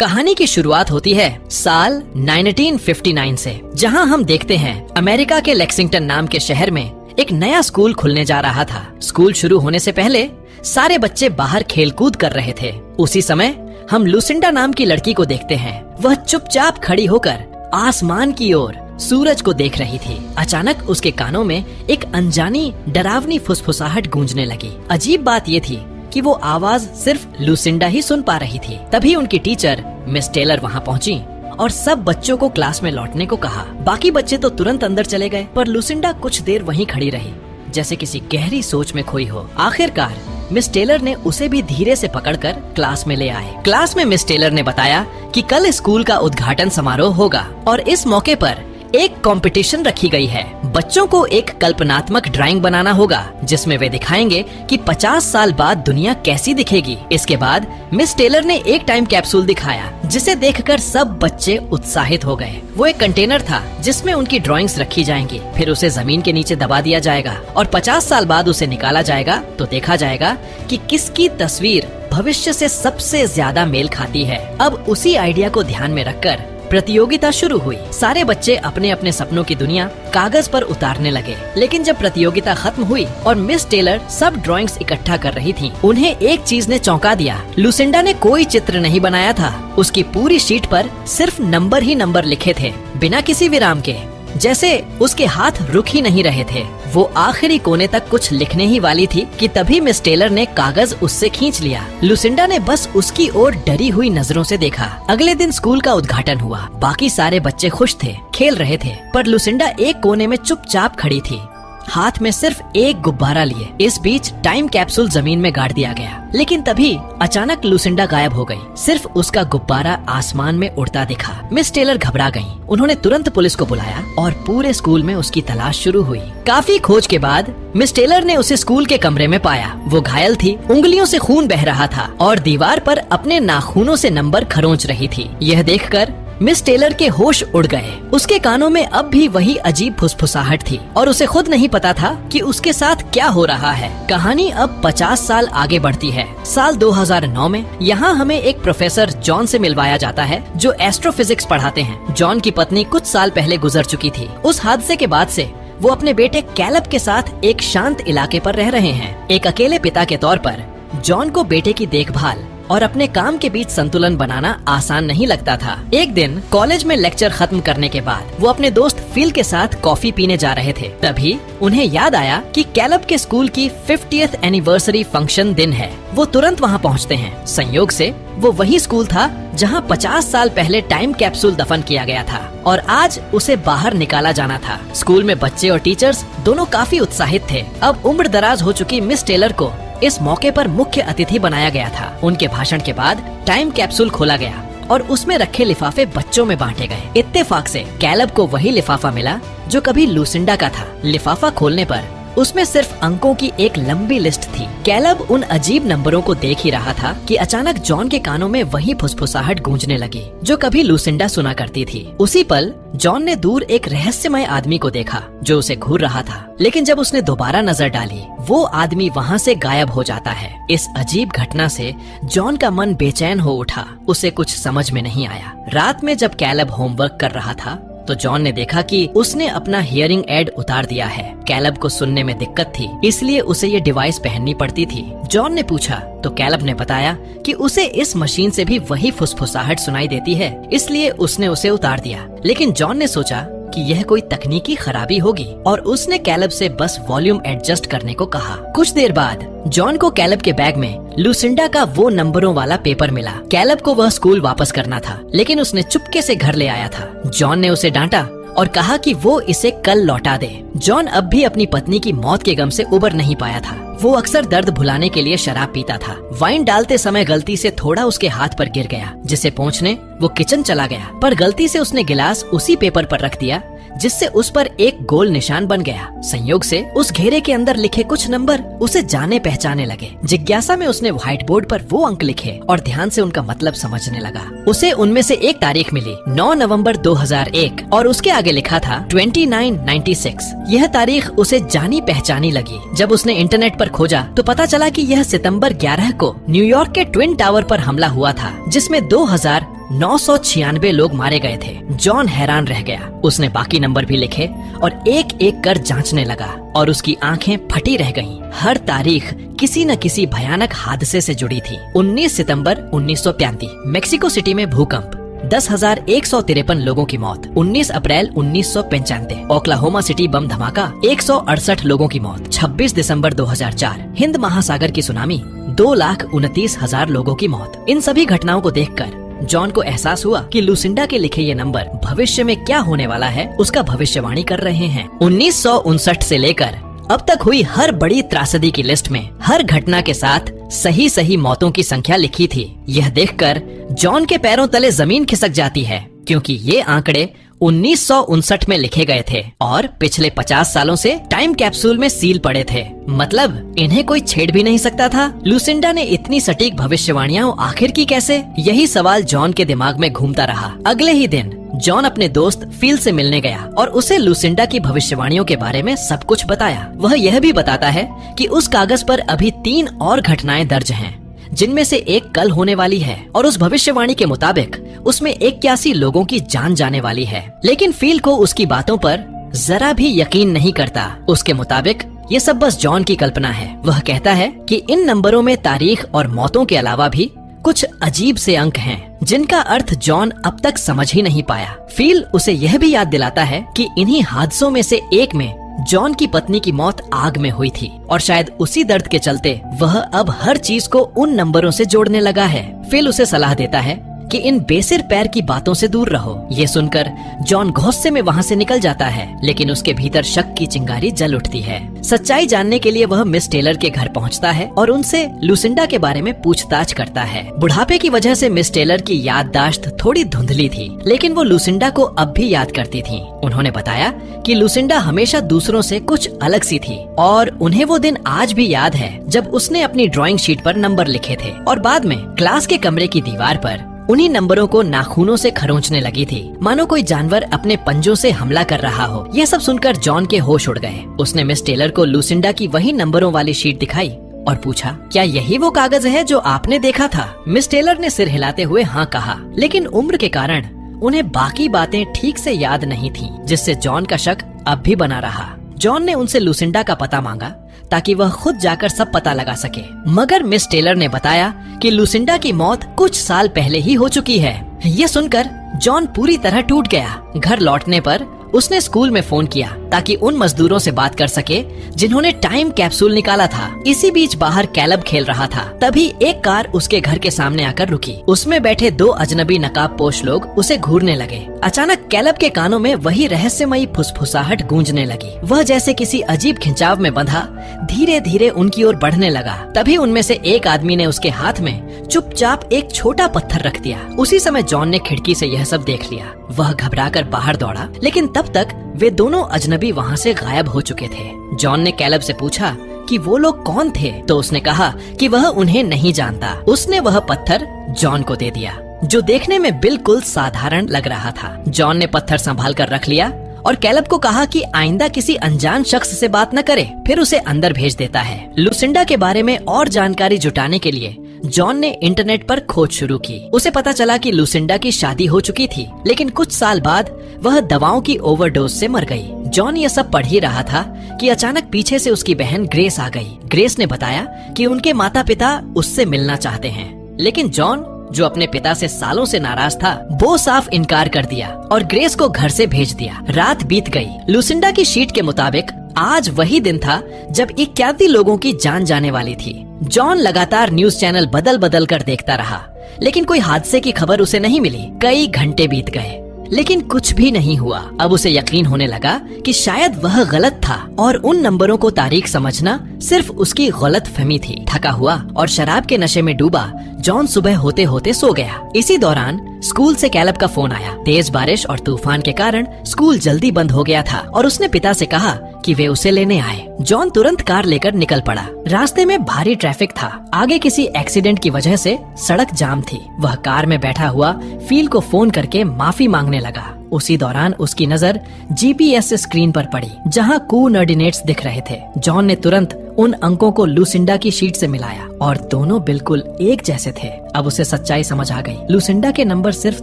कहानी की शुरुआत होती है साल 1959 से, जहां हम देखते हैं अमेरिका के लेक्सिंगटन नाम के शहर में एक नया स्कूल खुलने जा रहा था। स्कूल शुरू होने से पहले सारे बच्चे बाहर खेलकूद कर रहे थे। उसी समय हम लुसिंडा नाम की लड़की को देखते हैं। वह चुपचाप खड़ी होकर आसमान की ओर सूरज को देख रही थी। अचानक उसके कानों में एक अनजानी डरावनी फुसफुसाहट गूंजने लगी। अजीब बात ये थी कि वो आवाज सिर्फ लुसिंडा ही सुन पा रही थी। तभी उनकी टीचर मिस टेलर वहाँ पहुँची और सब बच्चों को क्लास में लौटने को कहा। बाकी बच्चे तो तुरंत अंदर चले गए, पर लुसिंडा कुछ देर वहीं खड़ी रही, जैसे किसी गहरी सोच में खोई हो। आखिरकार मिस टेलर ने उसे भी धीरे से पकड़कर क्लास में ले आए। क्लास में मिस टेलर ने बताया कि कल स्कूल का उद्घाटन समारोह होगा और इस मौके पर एक कंपटीशन रखी गई है। बच्चों को एक कल्पनात्मक ड्राइंग बनाना होगा जिसमें वे दिखाएंगे कि 50 साल बाद दुनिया कैसी दिखेगी। इसके बाद मिस टेलर ने एक टाइम कैप्सूल दिखाया जिसे देखकर सब बच्चे उत्साहित हो गए। वो एक कंटेनर था जिसमें उनकी ड्राइंग्स रखी जाएंगी, फिर उसे जमीन के नीचे दबा दिया जाएगा और 50 साल बाद उसे निकाला जाएगा तो देखा जाएगा कि किसकी तस्वीर भविष्य से सबसे ज्यादा मेल खाती है। अब उसी आइडिया को ध्यान में रखकर प्रतियोगिता शुरू हुई। सारे बच्चे अपने अपने सपनों की दुनिया कागज पर उतारने लगे। लेकिन जब प्रतियोगिता खत्म हुई और मिस टेलर सब ड्राइंग्स इकट्ठा कर रही थीं, उन्हें एक चीज ने चौंका दिया। लुसिंडा ने कोई चित्र नहीं बनाया था। उसकी पूरी शीट पर सिर्फ नंबर ही नंबर लिखे थे, बिना किसी विराम के, जैसे उसके हाथ रुक ही नहीं रहे थे। वो आखिरी कोने तक कुछ लिखने ही वाली थी कि तभी मिस टेलर ने कागज उससे खींच लिया। लुसिंडा ने बस उसकी ओर डरी हुई नजरों से देखा। अगले दिन स्कूल का उद्घाटन हुआ। बाकी सारे बच्चे खुश थे, खेल रहे थे, पर लुसिंडा एक कोने में चुपचाप खड़ी थी, हाथ में सिर्फ एक गुब्बारा लिए। इस बीच टाइम कैप्सूल जमीन में गाड़ दिया गया, लेकिन तभी अचानक लुसिंडा गायब हो गई। सिर्फ उसका गुब्बारा आसमान में उड़ता दिखा। मिस टेलर घबरा गईं। उन्होंने तुरंत पुलिस को बुलाया और पूरे स्कूल में उसकी तलाश शुरू हुई। काफी खोज के बाद मिस टेलर ने उसे स्कूल के कमरे में पाया। वो घायल थी, उंगलियों से खून बह रहा था और दीवार पर अपने नाखूनों से नंबर खरोंच रही थी। यह देखकर मिस टेलर के होश उड़ गए। उसके कानों में अब भी वही अजीब फुसफुसाहट थी और उसे खुद नहीं पता था कि उसके साथ क्या हो रहा है। कहानी अब 50 साल आगे बढ़ती है। साल 2009 में यहाँ हमें एक प्रोफेसर जॉन से मिलवाया जाता है जो एस्ट्रोफिजिक्स पढ़ाते हैं। जॉन की पत्नी कुछ साल पहले गुजर चुकी थी। उस हादसे के बाद से वो अपने बेटे कैलब के साथ एक शांत इलाके पर रह रहे हैं। एक अकेले पिता के तौर पर जॉन को बेटे की देखभाल और अपने काम के बीच संतुलन बनाना आसान नहीं लगता था। एक दिन कॉलेज में लेक्चर खत्म करने के बाद वो अपने दोस्त फिल के साथ कॉफी पीने जा रहे थे। तभी उन्हें याद आया कि कैलब के स्कूल की 50th एनिवर्सरी फंक्शन दिन है। वो तुरंत वहाँ पहुँचते हैं। संयोग से वो वही स्कूल था जहाँ 50 साल पहले टाइम कैप्सूल दफन किया गया था और आज उसे बाहर निकाला जाना था। स्कूल में बच्चे और टीचर्स दोनों काफी उत्साहित थे। अब उम्र दराज हो चुकी मिस टेलर को इस मौके पर मुख्य अतिथि बनाया गया था। उनके भाषण के बाद टाइम कैप्सूल खोला गया और उसमें रखे लिफाफे बच्चों में बांटे गए। इत्तेफाक से कैलब को वही लिफाफा मिला जो कभी लुसिंडा का था। लिफाफा खोलने पर उसमें सिर्फ अंकों की एक लंबी लिस्ट थी। कैलब उन अजीब नंबरों को देख ही रहा था कि अचानक जॉन के कानों में वही फुसफुसाहट गूंजने लगी जो कभी लुसिंडा सुना करती थी। उसी पल जॉन ने दूर एक रहस्यमय आदमी को देखा जो उसे घूर रहा था, लेकिन जब उसने दोबारा नजर डाली वो आदमी वहाँ से गायब हो जाता है। इस अजीब घटना से जॉन का मन बेचैन हो उठा। उसे कुछ समझ में नहीं आया। रात में जब कैलब होमवर्क कर रहा था तो जॉन ने देखा कि उसने अपना हियरिंग एड उतार दिया है। कैलब को सुनने में दिक्कत थी, इसलिए उसे ये डिवाइस पहननी पड़ती थी। जॉन ने पूछा तो कैलब ने बताया कि उसे इस मशीन से भी वही फुसफुसाहट सुनाई देती है, इसलिए उसने उसे उतार दिया। लेकिन जॉन ने सोचा कि यह कोई तकनीकी खराबी होगी और उसने कैलब से बस वॉल्यूम एडजस्ट करने को कहा। कुछ देर बाद जॉन को कैलब के बैग में लुसिंडा का वो नंबरों वाला पेपर मिला। कैलब को वह स्कूल वापस करना था, लेकिन उसने चुपके से घर ले आया था। जॉन ने उसे डांटा और कहा कि वो इसे कल लौटा दे। जॉन अब भी अपनी पत्नी की मौत के गम से उबर नहीं पाया था। वो अक्सर दर्द भुलाने के लिए शराब पीता था। वाइन डालते समय गलती से थोड़ा उसके हाथ पर गिर गया, जिसे पोंछने वो किचन चला गया, पर गलती से उसने गिलास उसी पेपर पर रख दिया जिससे उस पर एक गोल निशान बन गया। संयोग से उस घेरे के अंदर लिखे कुछ नंबर उसे जाने पहचाने लगे। जिज्ञासा में उसने व्हाइट बोर्ड पर वो अंक लिखे और ध्यान से उनका मतलब समझने लगा। उसे उनमें से एक तारीख मिली, 9 नवंबर 2001, और उसके आगे लिखा था 2996। यह तारीख उसे जानी पहचानी लगी। जब उसने इंटरनेट पर खोजा तो पता चला कि यह सितंबर 11 को न्यूयॉर्क के ट्विन टावर पर हमला हुआ था, जिसमें 2000 996 लोग मारे गए थे। जॉन हैरान रह गया। उसने बाकी नंबर भी लिखे और एक एक कर जांचने लगा और उसकी आंखें फटी रह गईं। हर तारीख किसी न किसी भयानक हादसे से जुड़ी थी। 19 सितंबर 1935 मेक्सिको सिटी में भूकंप, 10,153 लोगों की मौत। 19 अप्रैल 1995 ओक्लाहोमा सिटी बम धमाका, 168 लोगों की मौत। 26 दिसंबर 2004 हिंद महासागर की सुनामी, 2,29,000 लोगों की मौत। इन सभी घटनाओं को देखकर जॉन को एहसास हुआ कि लुसिंडा के लिखे ये नंबर भविष्य में क्या होने वाला है उसका भविष्यवाणी कर रहे हैं। 1959 से लेकर अब तक हुई हर बड़ी त्रासदी की लिस्ट में हर घटना के साथ सही सही मौतों की संख्या लिखी थी। यह देखकर जॉन के पैरों तले जमीन खिसक जाती है, क्योंकि ये आंकड़े 1959 में लिखे गए थे और पिछले 50 सालों से टाइम कैप्सूल में सील पड़े थे। मतलब इन्हें कोई छेड़ भी नहीं सकता था। लुसिंडा ने इतनी सटीक भविष्यवाणियां आखिर की कैसे? यही सवाल जॉन के दिमाग में घूमता रहा। अगले ही दिन जॉन अपने दोस्त फील से मिलने गया और उसे लुसिंडा की भविष्यवाणियों के बारे में सब कुछ बताया। वह यह भी बताता है कि उस कागज पर अभी 3 और घटनाएं दर्ज हैं, जिनमें से एक कल होने वाली है और उस भविष्यवाणी के मुताबिक उसमें 81 लोगों की जान जाने वाली है। लेकिन फील को उसकी बातों पर जरा भी यकीन नहीं करता। उसके मुताबिक ये सब बस जॉन की कल्पना है। वह कहता है कि इन नंबरों में तारीख और मौतों के अलावा भी कुछ अजीब से अंक हैं, जिनका अर्थ जॉन अब तक समझ ही नहीं पाया। फील उसे यह भी याद दिलाता है कि इन्हीं हादसों में से एक में जॉन की पत्नी की मौत आग में हुई थी और शायद उसी दर्द के चलते वह अब हर चीज को उन नंबरों से जोड़ने लगा है। फिल उसे सलाह देता है कि इन बेसिर पैर की बातों से दूर रहो। ये सुनकर जॉन गुस्से में वहाँ से निकल जाता है, लेकिन उसके भीतर शक की चिंगारी जल उठती है। सच्चाई जानने के लिए वह मिस टेलर के घर पहुँचता है और उनसे लुसिंडा के बारे में पूछताछ करता है। बुढ़ापे की वजह से मिस टेलर की याददाश्त थोड़ी धुंधली थी, लेकिन वो लुसिंडा को अब भी याद करती थी। उन्होंने बताया कि लुसिंडा हमेशा दूसरों से कुछ अलग सी थी और उन्हें वो दिन आज भी याद है जब उसने अपनी ड्राइंग शीट पर नंबर लिखे थे और बाद में क्लास के कमरे की दीवार पर उन्हीं नंबरों को नाखूनों से खरोंचने लगी थी, मानो कोई जानवर अपने पंजों से हमला कर रहा हो। यह सब सुनकर जॉन के होश उड़ गए। उसने मिस टेलर को लुसिंडा की वही नंबरों वाली शीट दिखाई और पूछा, क्या यही वो कागज है जो आपने देखा था? मिस टेलर ने सिर हिलाते हुए हाँ कहा, लेकिन उम्र के कारण उन्हें बाकी बातें ठीक से याद नहीं थीं, जिससे जॉन का शक अब भी बना रहा। जॉन ने उनसे लुसिंडा का पता मांगा ताकि वह खुद जाकर सब पता लगा सके, मगर मिस टेलर ने बताया कि लुसिंडा की मौत कुछ साल पहले ही हो चुकी है। यह सुनकर जॉन पूरी तरह टूट गया। घर लौटने पर उसने स्कूल में फोन किया ताकि उन मजदूरों से बात कर सके जिन्होंने टाइम कैप्सूल निकाला था। इसी बीच बाहर कैलब खेल रहा था, तभी एक कार उसके घर के सामने आकर रुकी। उसमें बैठे 2 अजनबी नकाबपोश लोग उसे घूरने लगे। अचानक कैलब के कानों में वही रहस्यमयी फुसफुसाहट गूंजने लगी। वह जैसे किसी अजीब खिंचाव में बंधा धीरे धीरे उनकी ओर बढ़ने लगा। तभी उनमें से एक आदमी ने उसके हाथ में चुपचाप एक छोटा पत्थर रख दिया। उसी समय जॉन ने खिड़की से यह सब देख लिया। वह घबराकर बाहर दौड़ा, लेकिन तब तक वे दोनों अजनबी वहाँ से गायब हो चुके थे। जॉन ने कैलब से पूछा कि वो लोग कौन थे, तो उसने कहा कि वह उन्हें नहीं जानता। उसने वह पत्थर जॉन को दे दिया, जो देखने में बिल्कुल साधारण लग रहा था। जॉन ने पत्थर संभाल कर रख लिया और कैलब को कहा कि आइंदा किसी अनजान शख्स से बात न करे, फिर उसे अंदर भेज देता है। लुसिंडा के बारे में और जानकारी जुटाने के लिए जॉन ने इंटरनेट पर खोज शुरू की। उसे पता चला कि लुसिंडा की शादी हो चुकी थी, लेकिन कुछ साल बाद वह दवाओं की ओवरडोज से मर गई। जॉन ये सब पढ़ ही रहा था कि अचानक पीछे से उसकी बहन ग्रेस आ गई। ग्रेस ने बताया कि उनके माता पिता उससे मिलना चाहते हैं, लेकिन जॉन, जो अपने पिता से सालों से नाराज था, वो साफ इनकार कर दिया और ग्रेस को घर से भेज दिया। रात बीत गई। लुसिंडा की शीट के मुताबिक आज वही दिन था जब 81 लोगों की जान जाने वाली थी। जॉन लगातार न्यूज चैनल बदल बदल कर देखता रहा, लेकिन कोई हादसे की खबर उसे नहीं मिली। कई घंटे बीत गए, लेकिन कुछ भी नहीं हुआ। अब उसे यकीन होने लगा कि शायद वह गलत था और उन नंबरों को तारीख समझना सिर्फ उसकी गलत फहमी थी। थका हुआ और शराब के नशे में डूबा जॉन सुबह होते होते सो गया। इसी दौरान स्कूल से कैलब का फोन आया। तेज बारिश और तूफान के कारण स्कूल जल्दी बंद हो गया था और उसने पिता से कहा कि वे उसे लेने आए। जॉन तुरंत कार लेकर निकल पड़ा। रास्ते में भारी ट्रैफिक था। आगे किसी एक्सीडेंट की वजह से सड़क जाम थी। वह कार में बैठा हुआ फील को फोन करके माफी मांगने लगा। उसी दौरान उसकी नजर GPS स्क्रीन पर पड़ी जहां कोऑर्डिनेट्स दिख रहे थे। जॉन ने तुरंत उन अंकों को लुसिंडा की शीट से मिलाया और दोनों बिल्कुल एक जैसे थे। अब उसे सच्चाई समझ आ गई। लुसिंडा के नंबर सिर्फ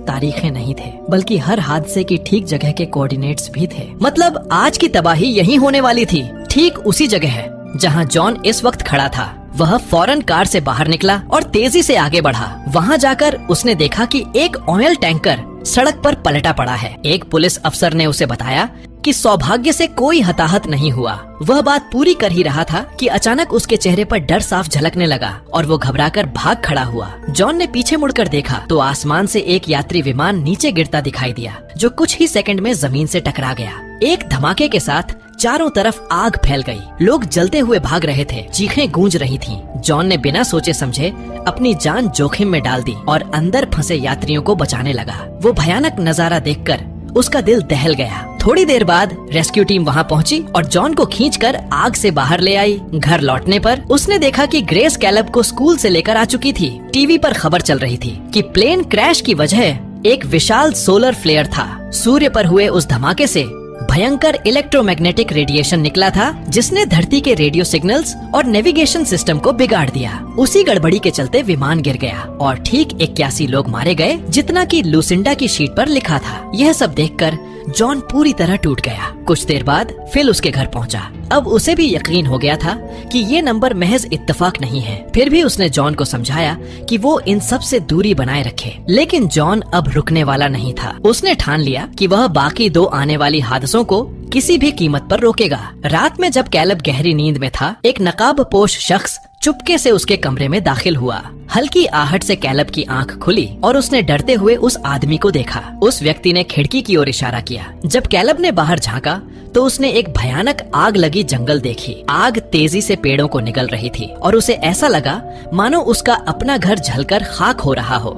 तारीखें नहीं थे, बल्कि हर हादसे की ठीक जगह के कोऑर्डिनेट्स भी थे। मतलब आज की तबाही यहीं होने वाली थी, ठीक उसी जगह है जहां जॉन इस वक्त खड़ा था। वह फौरन कार से बाहर निकला और तेजी से आगे बढ़ा। वहां जाकर उसने देखा कि एक ऑयल टैंकर सड़क पर पलटा पड़ा है। एक पुलिस अफसर ने उसे बताया कि सौभाग्य से कोई हताहत नहीं हुआ। वह बात पूरी कर ही रहा था कि अचानक उसके चेहरे पर डर साफ झलकने लगा और वो घबराकर भाग खड़ा हुआ। जॉन ने पीछे मुड़कर देखा तो आसमान से एक यात्री विमान नीचे गिरता दिखाई दिया, जो कुछ ही सेकंड में जमीन से टकरा गया। एक धमाके के साथ चारों तरफ आग फैल गई। लोग जलते हुए भाग रहे थे, चीखें गूंज रही थीं। जॉन ने बिना सोचे समझे अपनी जान जोखिम में डाल दी और अंदर फंसे यात्रियों को बचाने लगा। वो भयानक नजारा देखकर उसका दिल दहल गया। थोड़ी देर बाद रेस्क्यू टीम वहां पहुंची और जॉन को खींचकर आग से बाहर ले आई। घर लौटने पर उसने देखा कि ग्रेस कैलब को स्कूल से लेकर आ चुकी थी। टीवी पर खबर चल रही थी कि प्लेन क्रैश की वजह एक विशाल सोलर फ्लेयर था। सूर्य पर हुए उस धमाके से भयंकर इलेक्ट्रोमैग्नेटिक रेडिएशन निकला था, जिसने धरती के रेडियो सिग्नल्स और नेविगेशन सिस्टम को बिगाड़ दिया। उसी गड़बड़ी के चलते विमान गिर गया और ठीक 81 लोग मारे गए, जितना कि लुसिंडा की शीट पर लिखा था। यह सब देखकर जॉन पूरी तरह टूट गया। कुछ देर बाद फिल उसके घर पहुंचा। अब उसे भी यकीन हो गया था कि ये नंबर महज इत्तेफाक नहीं है। फिर भी उसने जॉन को समझाया कि वो इन सब से दूरी बनाए रखे, लेकिन जॉन अब रुकने वाला नहीं था। उसने ठान लिया कि वह बाकी 2 आने वाली हादसों को किसी भी कीमत पर रोकेगा। रात में जब कैलब गहरी नींद में था, एक नकाबपोश शख्स चुपके से उसके कमरे में दाखिल हुआ। हल्की आहट से कैलब की आंख खुली और उसने डरते हुए उस आदमी को देखा। उस व्यक्ति ने खिड़की की ओर इशारा किया। जब कैलब ने बाहर झांका तो उसने एक भयानक आग लगी जंगल देखी। आग तेजी से पेड़ों को निगल रही थी और उसे ऐसा लगा मानो उसका अपना घर जलकर खाक हो रहा हो।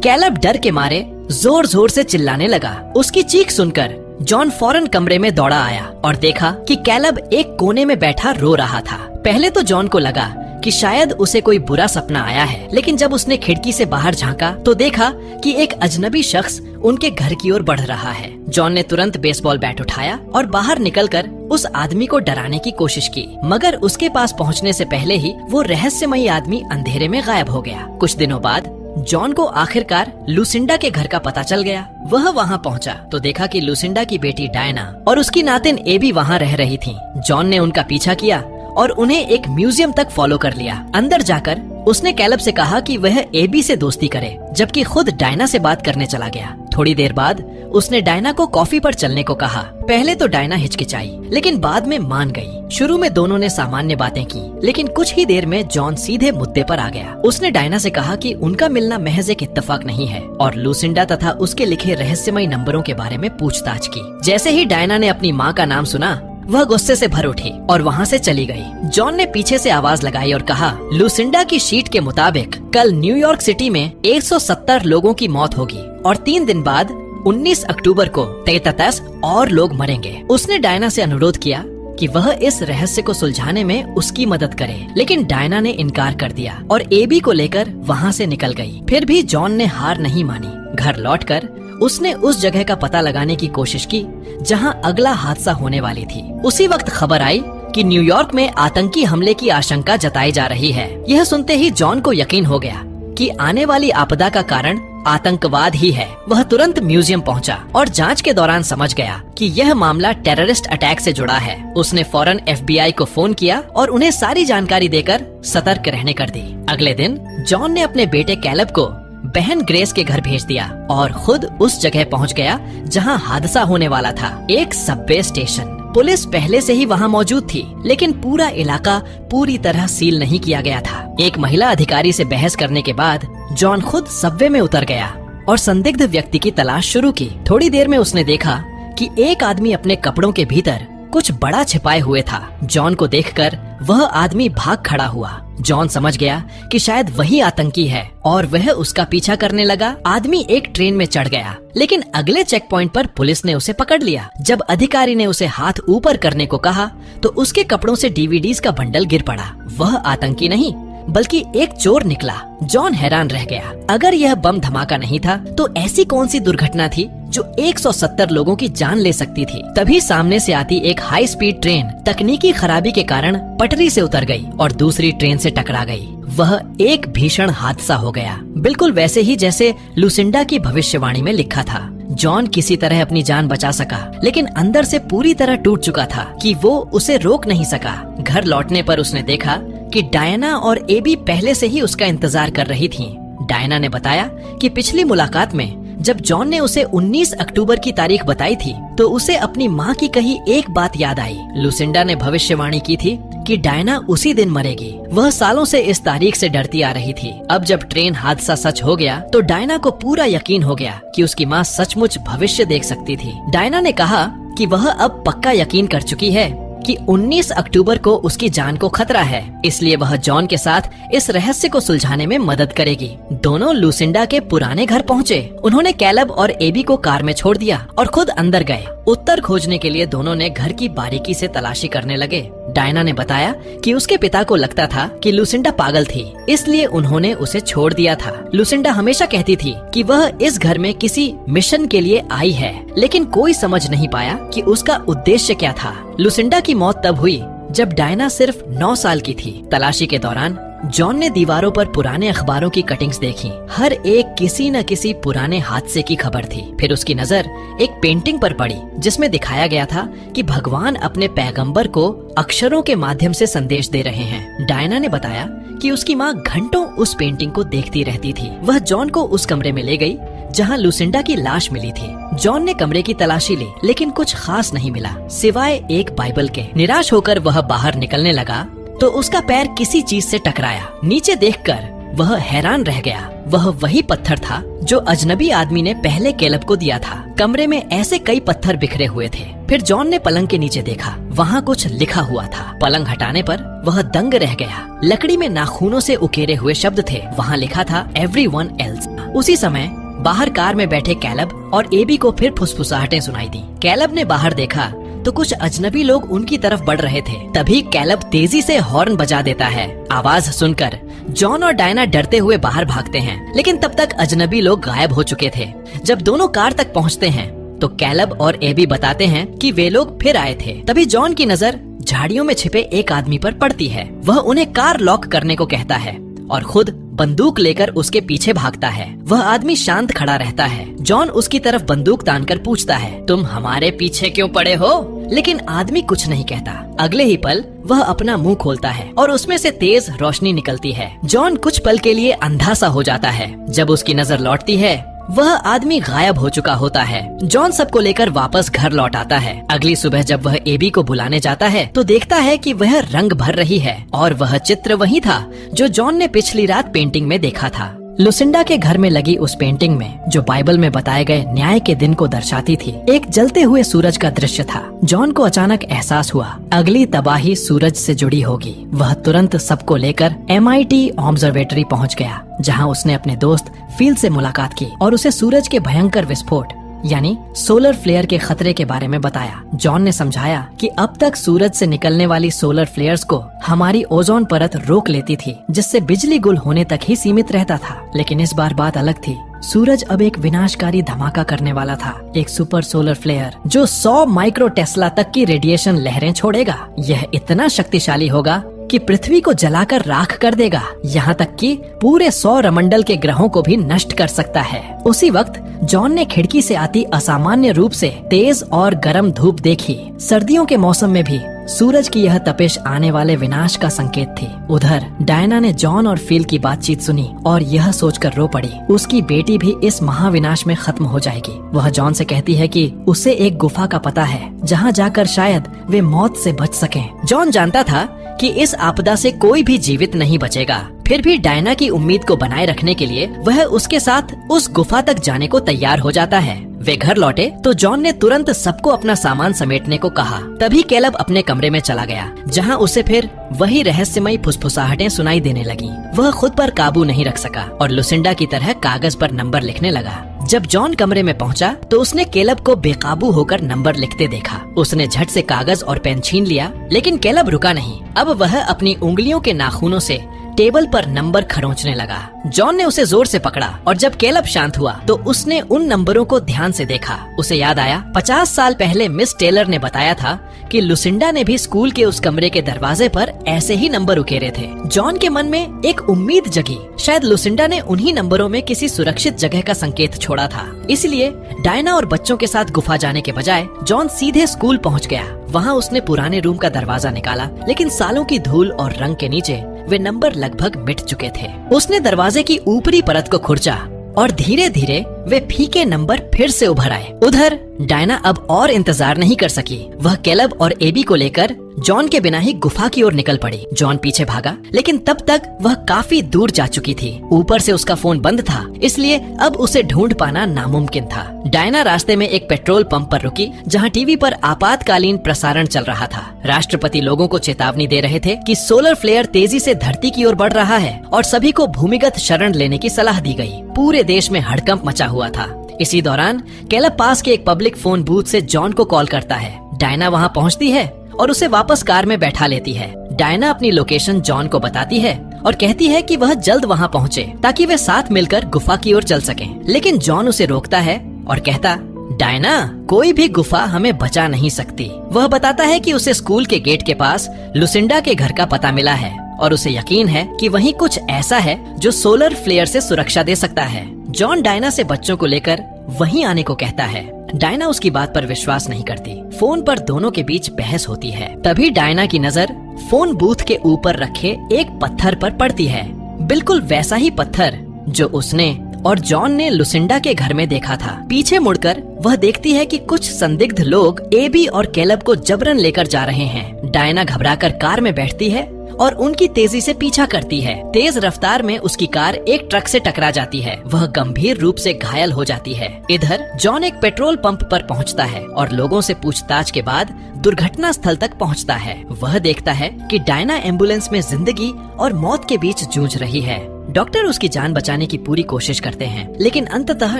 कैलब डर के मारे जोर जोर से चिल्लाने लगा। उसकी चीख सुनकर जॉन फौरन कमरे में दौड़ा आया और देखा कि कैलब एक कोने में बैठा रो रहा था। पहले तो जॉन को लगा कि शायद उसे कोई बुरा सपना आया है, लेकिन जब उसने खिड़की से बाहर झांका तो देखा कि एक अजनबी शख्स उनके घर की ओर बढ़ रहा है। जॉन ने तुरंत बेसबॉल बैट उठाया और बाहर निकलकर उस आदमी को डराने की कोशिश की, मगर उसके पास पहुंचने से पहले ही वो रहस्यमयी आदमी अंधेरे में गायब हो गया। कुछ दिनों बाद जॉन को आखिरकार लुसिंडा के घर का पता चल गया। वह वहां पहुंचा तो देखा कि लुसिंडा की बेटी डायना और उसकी नातिन एबी वहां रह रही थीं। जॉन ने उनका पीछा किया और उन्हें एक म्यूजियम तक फॉलो कर लिया। अंदर जाकर उसने कैलब से कहा कि वह एबी से दोस्ती करे, जबकि खुद डायना से बात करने चला गया। थोड़ी देर बाद उसने डायना को कॉफी पर चलने को कहा। पहले तो डायना हिचकिचाई, लेकिन बाद में मान गई। शुरू में दोनों ने सामान्य बातें की, लेकिन कुछ ही देर में जॉन सीधे मुद्दे पर आ गया। उसने डायना से कहा कि उनका मिलना महज एक इत्तेफाक नहीं है और लुसिंडा तथा उसके लिखे रहस्यमयी नंबरों के बारे में पूछताछ की। जैसे ही डायना ने अपनी माँ का नाम सुना, वह गुस्से से भर उठी और वहाँ से चली गई। जॉन ने पीछे से आवाज लगाई और कहा, लुसिंडा की शीट के मुताबिक कल न्यूयॉर्क सिटी में 170 लोगों की मौत होगी और 3 दिन बाद 19 अक्टूबर को 33 और लोग मरेंगे। उसने डायना से अनुरोध किया कि वह इस रहस्य को सुलझाने में उसकी मदद करे, लेकिन डायना ने इनकार कर दिया और एबी को लेकर वहाँ से निकल गई। फिर भी जॉन ने हार नहीं मानी। घर लौटकर उसने उस जगह का पता लगाने की कोशिश की जहां अगला हादसा होने वाली थी। उसी वक्त खबर आई कि न्यूयॉर्क में आतंकी हमले की आशंका जताई जा रही है। यह सुनते ही जॉन को यकीन हो गया कि आने वाली आपदा का कारण आतंकवाद ही है। वह तुरंत म्यूजियम पहुंचा और जांच के दौरान समझ गया कि यह मामला टेररिस्ट अटैक से जुड़ा है। उसने फौरन FBI को फोन किया और उन्हें सारी जानकारी देकर सतर्क रहने कर दी। अगले दिन जॉन ने अपने बेटे कैलब को बहन ग्रेस के घर भेज दिया और खुद उस जगह पहुंच गया जहां हादसा होने वाला था, एक सबवे स्टेशन। पुलिस पहले से ही वहां मौजूद थी, लेकिन पूरा इलाका पूरी तरह सील नहीं किया गया था। एक महिला अधिकारी से बहस करने के बाद जॉन खुद सबवे में उतर गया और संदिग्ध व्यक्ति की तलाश शुरू की। थोड़ी देर में उसने देखा कि एक आदमी अपने कपड़ों के भीतर कुछ बड़ा छिपाए हुए था। जॉन को देखकर वह आदमी भाग खड़ा हुआ। जॉन समझ गया कि शायद वही आतंकी है और वह उसका पीछा करने लगा। आदमी एक ट्रेन में चढ़ गया, लेकिन अगले चेक पॉइंट पर पुलिस ने उसे पकड़ लिया। जब अधिकारी ने उसे हाथ ऊपर करने को कहा तो उसके कपड़ों से DVDs का बंडल गिर पड़ा। वह आतंकी नहीं बल्कि एक चोर निकला। जॉन हैरान रह गया। अगर यह बम धमाका नहीं था तो ऐसी कौन सी दुर्घटना थी जो 170 लोगों की जान ले सकती थी। तभी सामने से आती एक हाई स्पीड ट्रेन तकनीकी खराबी के कारण पटरी से उतर गई और दूसरी ट्रेन से टकरा गई। वह एक भीषण हादसा हो गया, बिल्कुल वैसे ही जैसे लुसिंडा की भविष्यवाणी में लिखा था। जॉन किसी तरह अपनी जान बचा सका, लेकिन अंदर से पूरी तरह टूट चुका था कि वो उसे रोक नहीं सका। घर लौटने पर उसने देखा कि डायना और एबी पहले से ही उसका इंतजार कर रही थीं। डायना ने बताया कि पिछली मुलाकात में जब जॉन ने उसे 19 अक्टूबर की तारीख बताई थी तो उसे अपनी माँ की कही एक बात याद आई। लुसिंडा ने भविष्यवाणी की थी कि डायना उसी दिन मरेगी। वह सालों से इस तारीख से डरती आ रही थी। अब जब ट्रेन हादसा सच हो गया तो डायना को पूरा यकीन हो गया कि उसकी माँ सचमुच भविष्य देख सकती थी। डायना ने कहा कि वह अब पक्का यकीन कर चुकी है कि 19 अक्टूबर को उसकी जान को खतरा है, इसलिए वह जॉन के साथ इस रहस्य को सुलझाने में मदद करेगी। दोनों लुसिंडा के पुराने घर पहुँचे। उन्होंने कैलब और एबी को कार में छोड़ दिया और खुद अंदर गए। उत्तर खोजने के लिए दोनों ने घर की बारीकी से तलाशी करने लगे। डायना ने बताया कि उसके पिता को लगता था कि लुसिंडा पागल थी, इसलिए उन्होंने उसे छोड़ दिया था। लुसिंडा हमेशा कहती थी कि वह इस घर में किसी मिशन के लिए आई है, लेकिन कोई समझ नहीं पाया कि उसका उद्देश्य क्या था। लुसिंडा की मौत तब हुई जब डायना सिर्फ 9 साल की थी। तलाशी के दौरान जॉन ने दीवारों पर पुराने अखबारों की कटिंग्स देखी। हर एक किसी न किसी पुराने हादसे की खबर थी। फिर उसकी नजर एक पेंटिंग पर पड़ी जिसमें दिखाया गया था कि भगवान अपने पैगंबर को अक्षरों के माध्यम से संदेश दे रहे हैं। डायना ने बताया कि उसकी माँ घंटों उस पेंटिंग को देखती रहती थी। वह जॉन को उस कमरे में ले गई जहां लुसिंडा की लाश मिली थी। जॉन ने कमरे की तलाशी ली, लेकिन कुछ खास नहीं मिला सिवाय एक बाइबल के। निराश होकर वह बाहर निकलने लगा तो उसका पैर किसी चीज से टकराया। नीचे देखकर वह हैरान रह गया। वह वही पत्थर था जो अजनबी आदमी ने पहले कैलब को दिया था। कमरे में ऐसे कई पत्थर बिखरे हुए थे। फिर जॉन ने पलंग के नीचे देखा, वहाँ कुछ लिखा हुआ था। पलंग हटाने पर वह दंग रह गया। लकड़ी में नाखूनों से उकेरे हुए शब्द थे। वहाँ लिखा था एवरीवन एल्स। उसी समय बाहर कार में बैठे कैलब और एबी को फिर फुसफुसाहटें सुनाई दी। कैलब ने बाहर देखा तो कुछ अजनबी लोग उनकी तरफ बढ़ रहे थे। तभी कैलब तेजी से हॉर्न बजा देता है। आवाज सुनकर जॉन और डायना डरते हुए बाहर भागते हैं, लेकिन तब तक अजनबी लोग गायब हो चुके थे। जब दोनों कार तक पहुंचते हैं तो कैलब और एबी बताते हैं कि वे लोग फिर आए थे। तभी जॉन की नजर झाड़ियों में छिपे एक आदमी पर पड़ती है। वह उन्हें कार लॉक करने को कहता है और खुद बंदूक लेकर उसके पीछे भागता है। वह आदमी शांत खड़ा रहता है। जॉन उसकी तरफ बंदूक तानकर पूछता है, तुम हमारे पीछे क्यों पड़े हो? लेकिन आदमी कुछ नहीं कहता। अगले ही पल वह अपना मुंह खोलता है और उसमें से तेज रोशनी निकलती है। जॉन कुछ पल के लिए अंधा सा हो जाता है। जब उसकी नजर लौटती है वह आदमी गायब हो चुका होता है। जॉन सबको लेकर वापस घर लौट आता है। अगली सुबह जब वह एबी को बुलाने जाता है तो देखता है कि वह रंग भर रही है और वह चित्र वही था जो जॉन ने पिछली रात पेंटिंग में देखा था। लुसिंडा के घर में लगी उस पेंटिंग में, जो बाइबल में बताए गए न्याय के दिन को दर्शाती थी, एक जलते हुए सूरज का दृश्य था। जॉन को अचानक एहसास हुआ अगली तबाही सूरज से जुड़ी होगी। वह तुरंत सबको लेकर MIT ऑब्जर्वेटरी पहुंच गया, जहां उसने अपने दोस्त फील से मुलाकात की और उसे सूरज के भयंकर विस्फोट यानी सोलर फ्लेयर के खतरे के बारे में बताया। जॉन ने समझाया कि अब तक सूरज से निकलने वाली सोलर फ्लेयर्स को हमारी ओजोन परत रोक लेती थी, जिससे बिजली गुल होने तक ही सीमित रहता था। लेकिन इस बार बात अलग थी। सूरज अब एक विनाशकारी धमाका करने वाला था, एक सुपर सोलर फ्लेयर जो 100 माइक्रो टेस्ला तक की रेडिएशन लहरें छोड़ेगा। यह इतना शक्तिशाली होगा कि पृथ्वी को जलाकर राख कर देगा, यहाँ तक कि पूरे सौरमंडल के ग्रहों को भी नष्ट कर सकता है। उसी वक्त जॉन ने खिड़की से आती असामान्य रूप से तेज और गर्म धूप देखी। सर्दियों के मौसम में भी सूरज की यह तपिश आने वाले विनाश का संकेत थी। उधर डायना ने जॉन और फील की बातचीत सुनी और यह सोचकर रो पड़ी, उसकी बेटी भी इस महाविनाश में खत्म हो जाएगी। वह जॉन से कहती है कि उसे एक गुफा का पता है जहाँ जाकर शायद वे मौत से बच सकें। जॉन जानता था कि इस आपदा से कोई भी जीवित नहीं बचेगा। फिर भी डायना की उम्मीद को बनाए रखने के लिए वह उसके साथ उस गुफा तक जाने को तैयार हो जाता है। वे घर लौटे तो जॉन ने तुरंत सबको अपना सामान समेटने को कहा। तभी कैलब अपने कमरे में चला गया, जहां उसे फिर वही रहस्यमयी फुसफुसाहटें सुनाई देने लगी। वह खुद पर काबू नहीं रख सका और लुसिंडा की तरह कागज पर नंबर लिखने लगा। जब जॉन कमरे में पहुंचा तो उसने कैलब को बेकाबू होकर नंबर लिखते देखा। उसने झट से कागज और पेन छीन लिया, लेकिन कैलब रुका नहीं। अब वह अपनी उंगलियों के नाखूनों से टेबल पर नंबर खरोंचने लगा। जॉन ने उसे जोर से पकड़ा और जब कैलब शांत हुआ तो उसने उन नंबरों को ध्यान से देखा। उसे याद आया 50 साल पहले मिस टेलर ने बताया था कि लुसिंडा ने भी स्कूल के उस कमरे के दरवाजे पर ऐसे ही नंबर उकेरे थे। जॉन के मन में एक उम्मीद जगी, शायद लुसिंडा ने उन्हीं नंबरों में किसी सुरक्षित जगह का संकेत छोड़ा था। इसलिए डायना और बच्चों के साथ गुफा जाने के बजाय जॉन सीधे स्कूल पहुंच गया। वहां उसने पुराने रूम का दरवाजा निकाला, लेकिन सालों की धूल और रंग के नीचे वे नंबर लगभग मिट चुके थे। उसने दरवाजे की ऊपरी परत को खुरचा और धीरे धीरे वे फीके नंबर फिर से उभर आए। उधर डायना अब और इंतजार नहीं कर सकी। वह कैलब और एबी को लेकर जॉन के बिना ही गुफा की ओर निकल पड़ी। जॉन पीछे भागा, लेकिन तब तक वह काफी दूर जा चुकी थी। ऊपर से उसका फोन बंद था, इसलिए अब उसे ढूंढ पाना नामुमकिन था। डायना रास्ते में एक पेट्रोल पंप पर रुकी, जहां टीवी पर आपातकालीन प्रसारण चल रहा था। राष्ट्रपति लोगों को चेतावनी दे रहे थे कि सोलर फ्लेयर तेजी से धरती की ओर बढ़ रहा है और सभी को भूमिगत शरण लेने की सलाह दी गई। पूरे देश में हड़कंप मचा हुआ था। इसी दौरान कैलब पास के एक पब्लिक फोन बूथ से जॉन को कॉल करता है। डायना वहां पहुंचती है और उसे वापस कार में बैठा लेती है। डायना अपनी लोकेशन जॉन को बताती है और कहती है कि वह जल्द वहां पहुंचे ताकि वे साथ मिलकर गुफा की ओर चल सकें। लेकिन जॉन उसे रोकता है और कहता, डायना, कोई भी गुफा हमें बचा नहीं सकती। वह बताता है कि उसे स्कूल के गेट के पास लुसिंडा के घर का पता मिला है और उसे यकीन है कि वहीं कुछ ऐसा है जो सोलर फ्लेयर से सुरक्षा दे सकता है। जॉन डायना से बच्चों को लेकर वहीं आने को कहता है। डायना उसकी बात पर विश्वास नहीं करती। फोन पर दोनों के बीच बहस होती है। तभी डायना की नजर फोन बूथ के ऊपर रखे एक पत्थर पर पड़ती है, बिल्कुल वैसा ही पत्थर जो उसने और जॉन ने लुसिंडा के घर में देखा था। पीछे मुड़कर वह देखती है कि कुछ संदिग्ध लोग एबी और कैलब को जबरन लेकर जा रहे हैं। डायना घबराकर कार में बैठती है और उनकी तेजी से पीछा करती है। तेज रफ्तार में उसकी कार एक ट्रक से टकरा जाती है। वह गंभीर रूप से घायल हो जाती है। इधर जॉन एक पेट्रोल पंप पर पहुंचता है और लोगों से पूछताछ के बाद दुर्घटना स्थल तक पहुंचता है। वह देखता है कि डायना एम्बुलेंस में जिंदगी और मौत के बीच जूझ रही है। डॉक्टर उसकी जान बचाने की पूरी कोशिश करते हैं, लेकिन अंततः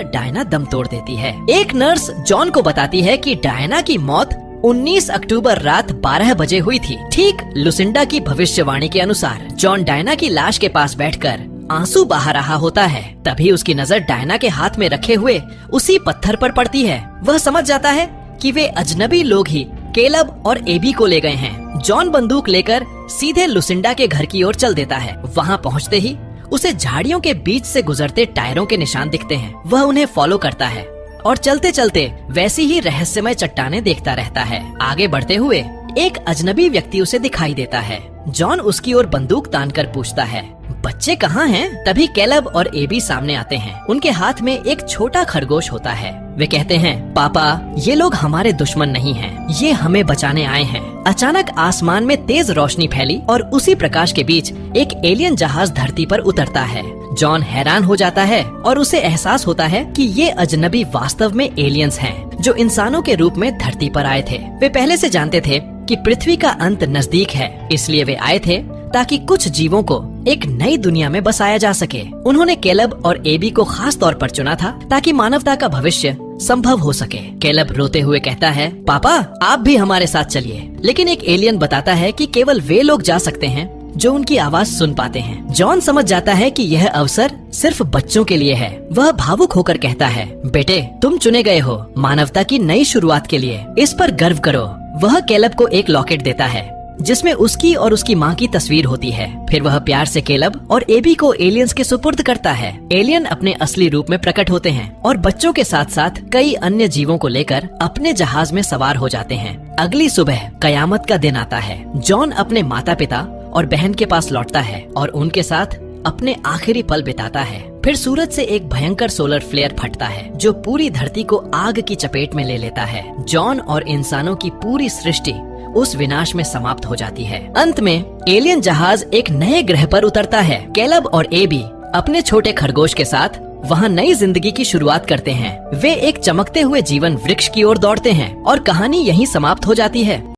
डायना दम तोड़ देती है। एक नर्स जॉन को बताती है कि डायना की मौत 19 अक्टूबर रात 12 बजे हुई थी, ठीक लुसिंडा की भविष्यवाणी के अनुसार। जॉन डायना की लाश के पास बैठकर आंसू बहा रहा होता है। तभी उसकी नजर डायना के हाथ में रखे हुए उसी पत्थर पर पड़ती है। वह समझ जाता है कि वे अजनबी लोग ही कैलब और एबी को ले गए हैं। जॉन बंदूक लेकर सीधे लुसिंडा के घर की ओर चल देता है। वहाँ पहुँचते ही उसे झाड़ियों के बीच से गुजरते टायरों के निशान दिखते हैं। वह उन्हें फॉलो करता है और चलते चलते वैसी ही रहस्यमय चट्टानें देखता रहता है। आगे बढ़ते हुए एक अजनबी व्यक्ति उसे दिखाई देता है। जॉन उसकी ओर बंदूक तानकर पूछता है, बच्चे कहाँ हैं? तभी कैलब और एबी सामने आते हैं। उनके हाथ में एक छोटा खरगोश होता है। वे कहते हैं, पापा, ये लोग हमारे दुश्मन नहीं हैं, ये हमें बचाने आए हैं। अचानक आसमान में तेज रोशनी फैली और उसी प्रकाश के बीच एक एलियन जहाज धरती पर उतरता है। जॉन हैरान हो जाता है और उसे एहसास होता है कि ये अजनबी वास्तव में एलियंस हैं, जो इंसानों के रूप में धरती पर आए थे। वे पहले से जानते थे कि पृथ्वी का अंत नजदीक है, इसलिए वे आए थे ताकि कुछ जीवों को एक नई दुनिया में बसाया जा सके। उन्होंने कैलब और एबी को खास तौर पर चुना था ताकि मानवता का भविष्य संभव हो सके। कैलब रोते हुए कहता है, पापा, आप भी हमारे साथ चलिए। लेकिन एक एलियन बताता है कि केवल वे लोग जा सकते हैं जो उनकी आवाज सुन पाते हैं। जॉन समझ जाता है कि यह अवसर सिर्फ बच्चों के लिए है। वह भावुक होकर कहता है, बेटे, तुम चुने गए हो मानवता की नई शुरुआत के लिए, इस पर गर्व करो। वह कैलब को एक लॉकेट देता है जिसमें उसकी और उसकी माँ की तस्वीर होती है। फिर वह प्यार से कैलब और एबी को एलियंस के सुपुर्द करता है। एलियन अपने असली रूप में प्रकट होते हैं और बच्चों के साथ साथ कई अन्य जीवों को लेकर अपने जहाज में सवार हो जाते हैं। अगली सुबह कयामत का दिन आता है। जॉन अपने माता पिता और बहन के पास लौटता है और उनके साथ अपने आखिरी पल बिताता है। फिर सूरज से एक भयंकर सोलर फ्लेयर फटता है जो पूरी धरती को आग की चपेट में ले लेता है। जॉन और इंसानों की पूरी सृष्टि उस विनाश में समाप्त हो जाती है। अंत में एलियन जहाज एक नए ग्रह पर उतरता है। कैलब और एबी अपने छोटे खरगोश के साथ वहाँ नई जिंदगी की शुरुआत करते हैं। वे एक चमकते हुए जीवन वृक्ष की ओर दौड़ते हैं और कहानी यहीं समाप्त हो जाती है।